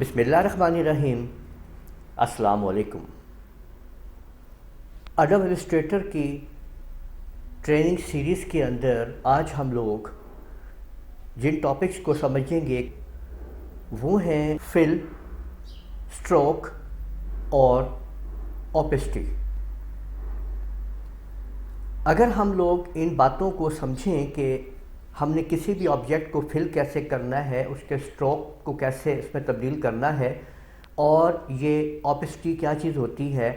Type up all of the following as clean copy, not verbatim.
बिस्मिल्लाहिर्रहमानिर्रहीम। अस्सलाम वालेकुम। एडोब इलस्ट्रेटर की ट्रेनिंग सीरीज़ के अंदर आज हम लोग जिन टॉपिक्स को समझेंगे वो हैं फिल, स्ट्रोक और ओपेसिटी। अगर हम लोग इन बातों को समझें कि हमने किसी भी ऑब्जेक्ट को फिल कैसे करना है, उसके स्ट्रोक को कैसे इसमें तब्दील करना है और ये ओपेसिटी क्या चीज़ होती है,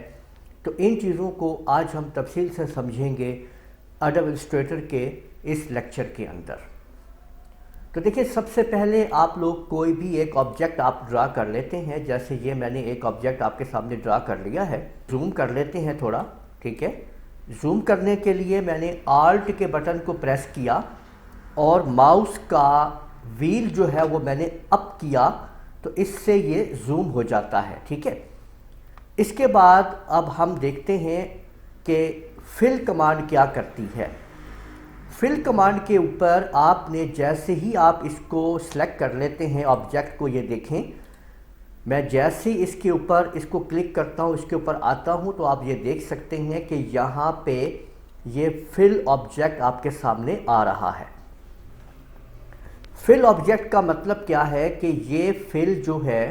तो इन चीज़ों को आज हम तफसील से समझेंगे एडोब इलस्ट्रेटर के इस लेक्चर के अंदर। तो देखिए, सबसे पहले आप लोग कोई भी एक ऑब्जेक्ट आप ड्रा कर लेते हैं। जैसे ये मैंने एक ऑब्जेक्ट आपके सामने ड्रा कर लिया है। जूम कर लेते हैं थोड़ा, ठीक है। जूम करने के लिए मैंने आल्ट के बटन को प्रेस किया और माउस का व्हील जो है वो मैंने अप किया, तो इससे ये जूम हो जाता है, ठीक है। इसके बाद अब हम देखते हैं कि फिल कमांड क्या करती है। फिल कमांड के ऊपर आपने जैसे ही आप इसको सेलेक्ट कर लेते हैं ऑब्जेक्ट को, ये देखें मैं जैसे ही इसके ऊपर इसको क्लिक करता हूँ, इसके ऊपर आता हूँ, तो आप ये देख सकते हैं कि यहाँ पे ये फिल ऑब्जेक्ट आपके सामने आ रहा है। फिल ऑब्जेक्ट का मतलब क्या है कि ये फिल जो है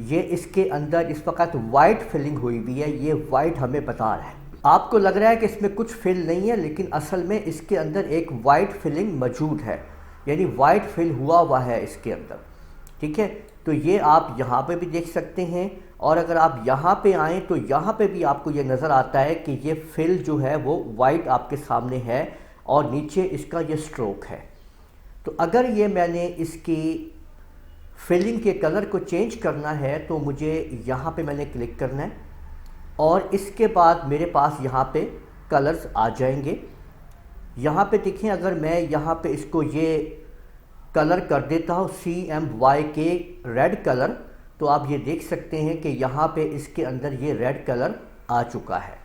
ये इसके अंदर इस वक्त वाइट फिलिंग हुई हुई है, ये वाइट हमें बता रहा है। आपको लग रहा है कि इसमें कुछ फिल नहीं है, लेकिन असल में इसके अंदर एक वाइट फिलिंग मौजूद है, यानी वाइट फिल हुआ है इसके अंदर, ठीक है। तो ये आप यहाँ पे भी देख सकते हैं, और अगर आप यहाँ पे आएँ तो यहाँ पे भी आपको ये नज़र आता है कि ये फिल जो है वो वाइट आपके सामने है और नीचे इसका ये स्ट्रोक है। तो अगर ये मैंने इसकी फिलिंग के कलर को चेंज करना है तो मुझे यहाँ पे मैंने क्लिक करना है और इसके बाद मेरे पास यहाँ पे कलर्स आ जाएंगे। यहाँ पे देखें, अगर मैं यहाँ पे इसको ये कलर कर देता हूँ CMYK रेड कलर, तो आप ये देख सकते हैं कि यहाँ पे इसके अंदर ये रेड कलर आ चुका है।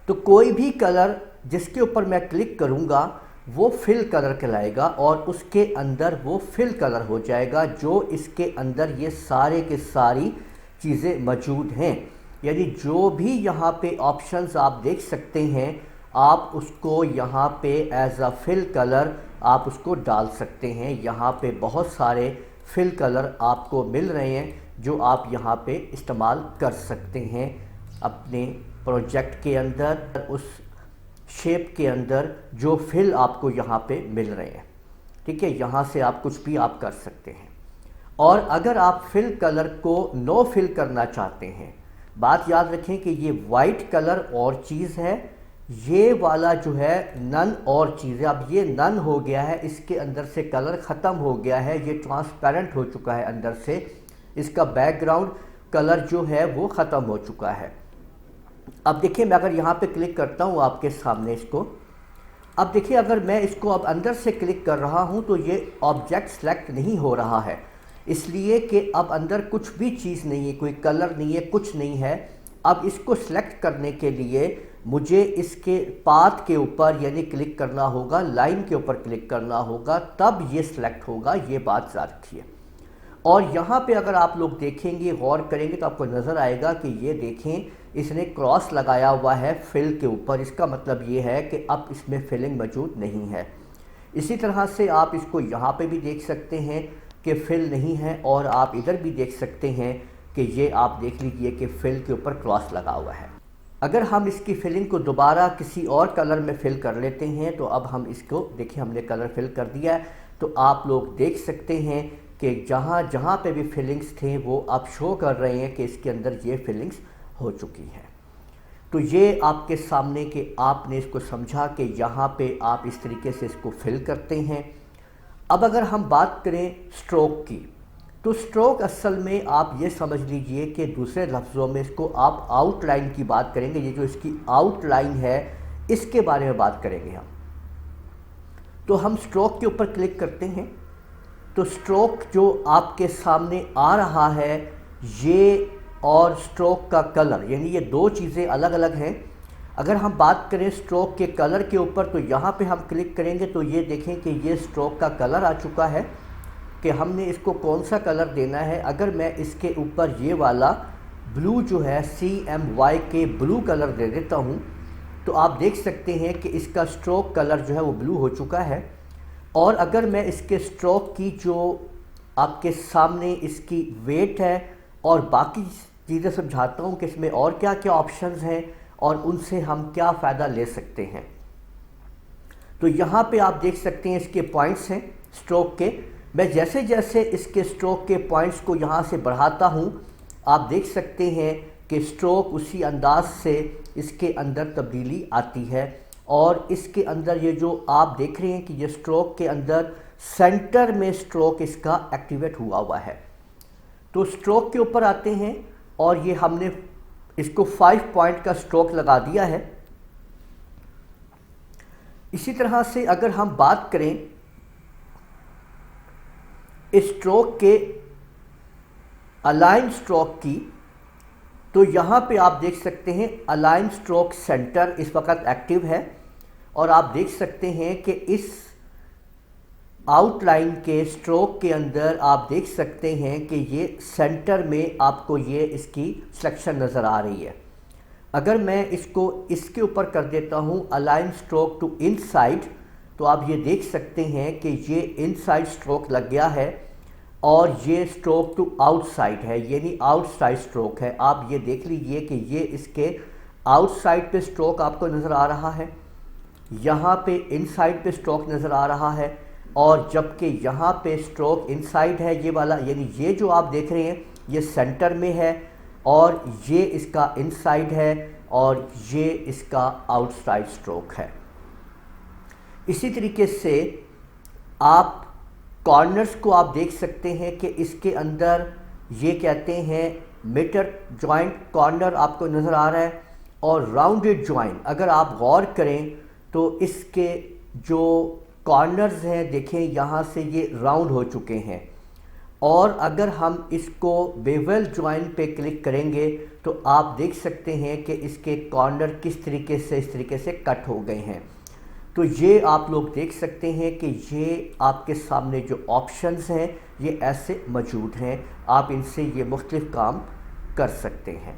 तो कोई भी कलर जिसके ऊपर मैं क्लिक करूँगा वो फिल कलर कहलाएगा और उसके अंदर वो फिल कलर हो जाएगा, जो इसके अंदर ये सारे के सारी चीज़ें मौजूद हैं। यानी जो भी यहाँ पे ऑप्शंस आप देख सकते हैं, आप उसको यहाँ पे एज अ फिल कलर आप उसको डाल सकते हैं। यहाँ पे बहुत सारे फिल कलर आपको मिल रहे हैं जो आप यहाँ पे इस्तेमाल कर सकते हैं अपने प्रोजेक्ट के अंदर, उस शेप के अंदर जो फिल आपको यहाँ पे मिल रहे हैं, ठीक है। यहाँ से आप कुछ भी आप कर सकते हैं। और अगर आप फिल कलर को नो फिल करना चाहते हैं, बात याद रखें कि ये वाइट कलर और चीज़ है, ये वाला जो है नन और चीज़ है। अब ये नन हो गया है, इसके अंदर से कलर ख़त्म हो गया है, ये ट्रांसपेरेंट हो चुका है अंदर से, इसका बैकग्राउंड कलर जो है वो ख़त्म हो चुका है। अब देखिए, मैं अगर यहाँ पे क्लिक करता हूँ आपके सामने इसको, अब देखिए अगर मैं इसको अब अंदर से क्लिक कर रहा हूँ तो ये ऑब्जेक्ट सेलेक्ट नहीं हो रहा है, इसलिए कि अब अंदर कुछ भी चीज़ नहीं है, कोई कलर नहीं है, कुछ नहीं है। अब इसको सेलेक्ट करने के लिए मुझे इसके पाथ के ऊपर यानी क्लिक करना होगा, लाइन के ऊपर क्लिक करना होगा, तब ये सिलेक्ट होगा। ये बात याद रखिए। और यहाँ पे अगर आप लोग देखेंगे, गौर करेंगे, तो आपको नज़र आएगा कि ये देखें इसने क्रॉस लगाया हुआ है फिल के ऊपर। इसका मतलब ये है कि अब इसमें फिलिंग मौजूद नहीं है। इसी तरह से आप इसको यहाँ पे भी देख सकते हैं कि फिल नहीं है, और आप इधर भी देख सकते हैं कि ये आप देख लीजिए कि फिल के ऊपर क्रॉस लगा हुआ है। अगर हम इसकी फिलिंग को दोबारा किसी और कलर में फिल कर लेते हैं, तो अब हम इसको देखिए, हमने कलर फिल कर दिया है, तो आप लोग देख सकते हैं कि जहाँ जहाँ पे भी फिलिंग्स थे वो अब शो कर रहे हैं कि इसके अंदर ये फिलिंग्स हो चुकी है। तो ये आपके सामने कि आपने इसको समझा कि यहाँ पे आप इस तरीके से इसको फिल करते हैं। अब अगर हम बात करें स्ट्रोक की, तो स्ट्रोक असल में आप ये समझ लीजिए कि दूसरे लफ्ज़ों में इसको आप आउटलाइन की बात करेंगे। ये जो इसकी आउटलाइन है इसके बारे में बात करेंगे हम। तो हम स्ट्रोक के ऊपर क्लिक करते हैं, तो स्ट्रोक जो आपके सामने आ रहा है ये और स्ट्रोक का कलर, यानी ये दो चीज़ें अलग अलग हैं। अगर हम बात करें स्ट्रोक के कलर के ऊपर, तो यहाँ पे हम क्लिक करेंगे तो ये देखें कि ये स्ट्रोक का कलर आ चुका है, कि कि हमने इसको कौन सा कलर देना है। अगर मैं इसके ऊपर ये वाला ब्लू जो है CMYK ब्लू कलर दे देता हूँ तो आप देख सकते हैं कि इसका स्ट्रोक कलर जो है वो ब्लू हो चुका है। और अगर मैं इसके स्ट्रोक की जो आपके सामने इसकी वेट है और बाकी चीज़ें समझाता हूँ कि इसमें और क्या क्या ऑप्शंस हैं और उनसे हम क्या फ़ायदा ले सकते हैं। तो यहाँ पे आप देख सकते हैं इसके पॉइंट्स हैं स्ट्रोक के। मैं जैसे जैसे इसके स्ट्रोक के पॉइंट्स को यहाँ से बढ़ाता हूँ आप देख सकते हैं कि स्ट्रोक उसी अंदाज से इसके अंदर तब्दीली आती है। और इसके अंदर ये जो आप देख रहे हैं कि ये स्ट्रोक के अंदर सेंटर में स्ट्रोक इसका एक्टिवेट हुआ है। तो स्ट्रोक के ऊपर आते हैं और ये हमने इसको 5 पॉइंट का स्ट्रोक लगा दिया है। इसी तरह से अगर हम बात करें इस स्ट्रोक के अलाइन स्ट्रोक की तो यहाँ पे आप देख सकते हैं अलाइन स्ट्रोक सेंटर इस वक्त एक्टिव है। और आप देख सकते हैं कि इस आउटलाइन के स्ट्रोक के अंदर आप देख सकते हैं कि ये सेंटर में आपको ये इसकी सिलेक्शन नज़र आ रही है। अगर मैं इसको इसके ऊपर कर देता हूँ अलाइन स्ट्रोक टू इनसाइड तो आप ये देख सकते हैं कि ये इनसाइड स्ट्रोक लग गया है और ये स्ट्रोक टू आउटसाइड है, यानी आउटसाइड स्ट्रोक है। आप ये देख लीजिए कि ये इसके आउटसाइड पे स्ट्रोक आपको नज़र आ रहा है, यहाँ पे इनसाइड पे स्ट्रोक नज़र आ रहा है और जबकि यहाँ पे स्ट्रोक इनसाइड है ये वाला, यानी ये जो आप देख रहे हैं ये सेंटर में है और ये इसका इनसाइड है और ये इसका आउटसाइड स्ट्रोक है। इसी तरीके से आप कॉर्नर्स को आप देख सकते हैं कि इसके अंदर ये कहते हैं मीटर जॉइंट कॉर्नर आपको नज़र आ रहा है और राउंडेड जॉइंट। अगर आप गौर करें तो इसके जो कॉर्नर्स हैं देखें यहाँ से ये राउंड हो चुके हैं। और अगर हम इसको बेवल जॉइंट पे क्लिक करेंगे तो आप देख सकते हैं कि इसके कॉर्नर किस तरीके से इस तरीके से कट हो गए हैं। तो ये आप लोग देख सकते हैं कि ये आपके सामने जो ऑप्शंस हैं ये ऐसे मौजूद हैं, आप इनसे ये मुख्तलिफ काम कर सकते हैं।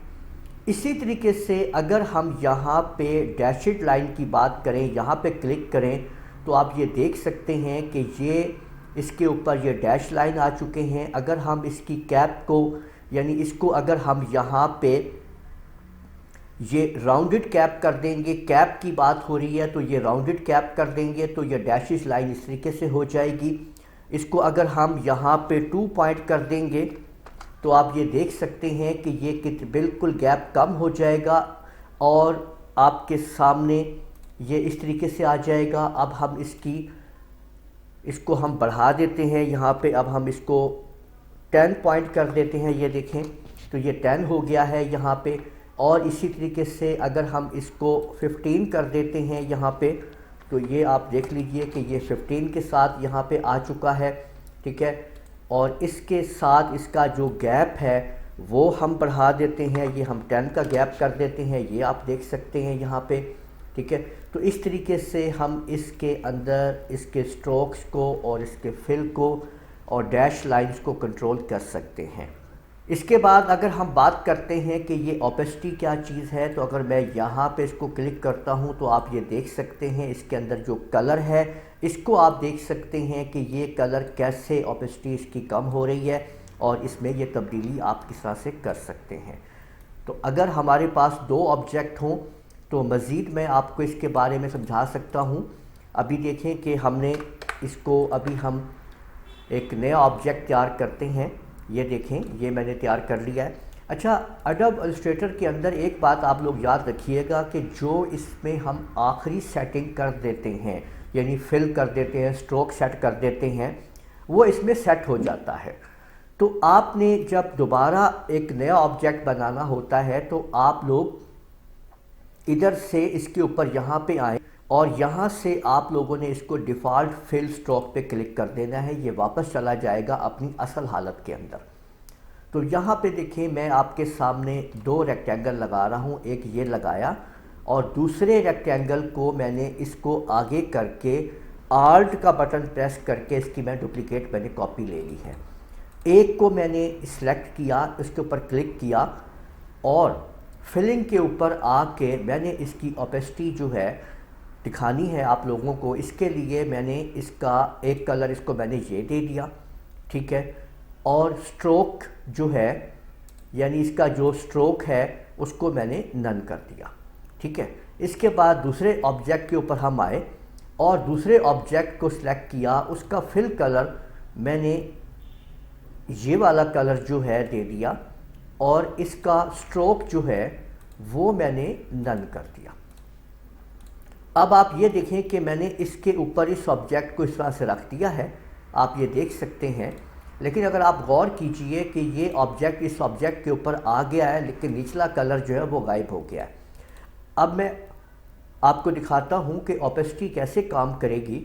इसी तरीके से अगर हम यहाँ पे डैशड लाइन की बात करें, यहाँ पे क्लिक करें तो आप ये देख सकते हैं कि ये इसके ऊपर ये डैश लाइन आ चुके हैं। अगर हम इसकी कैप को यानी इसको अगर हम यहाँ पे ये राउंडेड कैप कर देंगे, कैप की बात हो रही है तो ये राउंडेड कैप कर देंगे तो ये डैशेस लाइन इस तरीके से हो जाएगी। इसको अगर हम यहाँ पे 2 पॉइंट कर देंगे तो आप ये देख सकते हैं कि ये बिल्कुल गैप कम हो जाएगा और आपके सामने ये इस तरीके से आ जाएगा। अब हम इसको हम बढ़ा देते हैं यहाँ पे, अब हम इसको 10 पॉइंट कर देते हैं। ये देखें तो ये 10 हो गया है यहाँ पे। और इसी तरीके से अगर हम इसको 15 कर देते हैं यहाँ पे तो ये आप देख लीजिए कि ये 15 के साथ यहाँ पे आ चुका है, ठीक है। और इसके साथ इसका जो गैप है वो हम बढ़ा देते हैं, ये हम 10 का गैप कर देते हैं, ये आप देख सकते हैं यहाँ पे, ठीक है। तो इस तरीके से हम इसके अंदर इसके स्ट्रोक्स को और इसके फिल को और डैश लाइंस को कंट्रोल कर सकते हैं। इसके बाद अगर हम बात करते हैं कि ये ओपेसिटी क्या चीज़ है तो अगर मैं यहाँ पे इसको क्लिक करता हूँ तो आप ये देख सकते हैं इसके अंदर जो कलर है इसको आप देख सकते हैं कि ये कलर कैसे ओपेसिटी इसकी कम हो रही है और इसमें ये तब्दीली आप किस तरह से कर सकते हैं। तो अगर हमारे पास 2 ऑब्जेक्ट हों तो मज़ीद मैं आपको इसके बारे में समझा सकता हूँ। अभी देखें कि हमने इसको अभी हम एक नया ऑब्जेक्ट तैयार करते हैं। ये देखें ये मैंने तैयार कर लिया है। अच्छा, एडोब इलस्ट्रेटर के अंदर एक बात आप लोग याद रखिएगा कि जो इसमें हम आखिरी सेटिंग कर देते हैं यानी फिल कर देते हैं, स्ट्रोक सेट कर देते हैं, वो इसमें सेट हो जाता है। तो आपने जब दोबारा एक नया ऑब्जेक्ट बनाना होता है तो आप लोग इधर से इसके ऊपर यहाँ पे आएँ और यहाँ से आप लोगों ने इसको डिफ़ॉल्ट फिल स्ट्रोक पे क्लिक कर देना है। ये वापस चला जाएगा अपनी असल हालत के अंदर। तो यहाँ पे देखिए मैं आपके सामने 2 रेक्टेंगल लगा रहा हूँ, एक ये लगाया और दूसरे रेक्टेंगल को मैंने इसको आगे करके आल्ट का बटन प्रेस करके इसकी मैं डुप्लीकेट मैंने कॉपी ले ली है। एक को मैंने सिलेक्ट किया, इसके ऊपर क्लिक किया और फिलिंग के ऊपर आके मैंने इसकी ओपेसिटी जो है दिखानी है आप लोगों को। इसके लिए मैंने इसका एक कलर इसको मैंने ये दे दिया, ठीक है। और स्ट्रोक जो है यानी इसका जो स्ट्रोक है उसको मैंने नन कर दिया, ठीक है। इसके बाद दूसरे ऑब्जेक्ट के ऊपर हम आए और दूसरे ऑब्जेक्ट को सिलेक्ट किया, उसका फिल कलर मैंने ये वाला कलर जो है दे दिया और इसका स्ट्रोक जो है वो मैंने नन कर दिया। अब आप ये देखें कि मैंने इसके ऊपर इस ऑब्जेक्ट को इस तरह से रख दिया है, आप ये देख सकते हैं। लेकिन अगर आप गौर कीजिए कि ये ऑब्जेक्ट इस ऑब्जेक्ट के ऊपर आ गया है लेकिन निचला कलर जो है वो गायब हो गया है। अब मैं आपको दिखाता हूँ कि ओपेसिटी कैसे काम करेगी।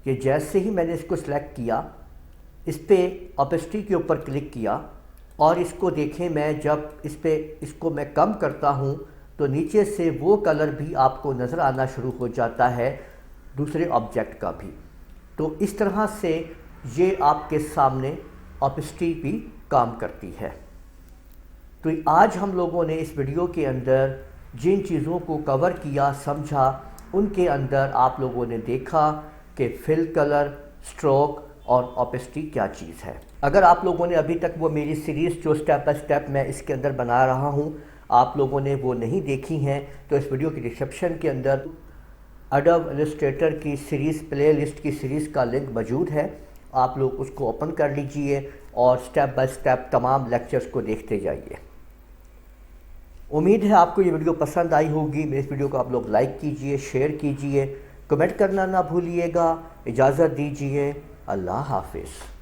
कि जैसे ही मैंने इसको सिलेक्ट किया, इस पर ओपेसिटी के ऊपर क्लिक किया और इसको देखें, मैं जब इसको मैं कम करता हूँ तो नीचे से वो कलर भी आपको नज़र आना शुरू हो जाता है दूसरे ऑब्जेक्ट का भी। तो इस तरह से ये आपके सामने ओपेसिटी भी काम करती है। तो आज हम लोगों ने इस वीडियो के अंदर जिन चीज़ों को कवर किया, समझा, उनके अंदर आप लोगों ने देखा कि फिल कलर, स्ट्रोक और ओपेसिटी क्या चीज़ है। अगर आप लोगों ने अभी तक वो मेरी सीरीज़ जो स्टेप बाय स्टेप मैं इसके अंदर बना रहा हूँ आप लोगों ने वो नहीं देखी हैं तो इस वीडियो की डिस्क्रिप्शन के अंदर एडोब इलस्ट्रेटर की सीरीज़ प्लेलिस्ट की सीरीज़ का लिंक मौजूद है, आप लोग उसको ओपन कर लीजिए और स्टेप बाय स्टेप तमाम लेक्चर्स को देखते जाइए। उम्मीद है आपको ये वीडियो पसंद आई होगी। मेरे इस वीडियो को आप लोग लाइक कीजिए, शेयर कीजिए, कमेंट करना ना भूलिएगा। इजाज़त दीजिए, अल्लाह हाफिज़।